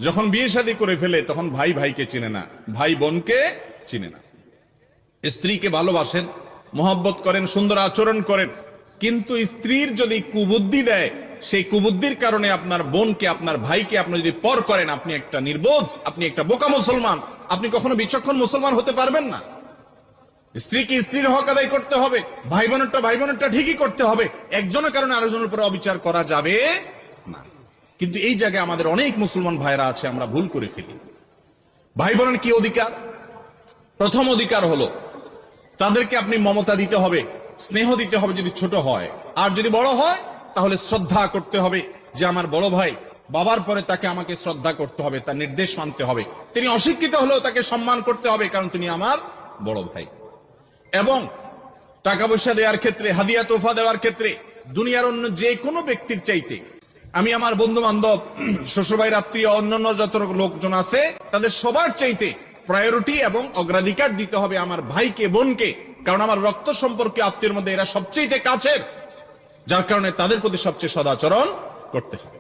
যখন বিয়ে শাদী করে ফেলে তখন ভাই ভাইকে চিনে না, ভাই বোনকে চিনে না। স্ত্রীকে ভালোবাসেন, মহব্বত করেন, সুন্দর আচরণ করেন, কিন্তু স্ত্রীর যদি কুবুদ্ধি দেয়, সেই কুবুদ্ধির কারণে আপনার বোনকে, আপনার ভাইকে আপনি যদি পর করেন, আপনি একটা নির্বোধ, আপনি একটা বোকা মুসলমান, আপনি কখনো বিচক্ষণ মুসলমান হতে পারবেন না। স্ত্রীকে স্ত্রীর হক আদায় করতে হবে, ভাই বোনেরটা ঠিকই করতে হবে, একজনের কারণে আরেকজনের উপরে অবিচার করা যাবে না। কিন্তু এই জায়গায় আমাদের অনেক মুসলমান ভাইরা আছে, আমরা ভুল করে ফেলি। ভাই বোনের কি অধিকার? প্রথম অধিকার হলো তাদেরকে আপনি মমতা দিতে হবে, স্নেহ দিতে হবে যদি ছোট হয়, আর যদি বড় হয় তাহলে শ্রদ্ধা করতে হবে, যে আমার বড় ভাই, বাবার পরে তাকে আমাকে শ্রদ্ধা করতে হবে, তার নির্দেশ মানতে হবে। তিনি অশিক্ষিত হলেও তাকে সম্মান করতে হবে, কারণ তিনি আমার বড় ভাই। এবং টাকা পয়সা দেওয়ার ক্ষেত্রে, হাদিয়া তোফা দেওয়ার ক্ষেত্রে দুনিয়ার অন্য যে কোনো ব্যক্তির চাইতে আমি আমার বন্ধু বান্ধব, শ্বশুরবাড়ির আত্মীয়, অন্যান্য যত লোকজন আছে তাদের সবার চাইতে প্রায়োরিটি এবং অগ্রাধিকার দিতে হবে আমার ভাইকে, বোনকে, কারণ আমার রক্ত সম্পর্কে আত্মীয়ের মধ্যে এরা সবচেয়ে কাছের, যার কারণে তাদের প্রতি সবচেয়ে সদাচরণ করতে হবে।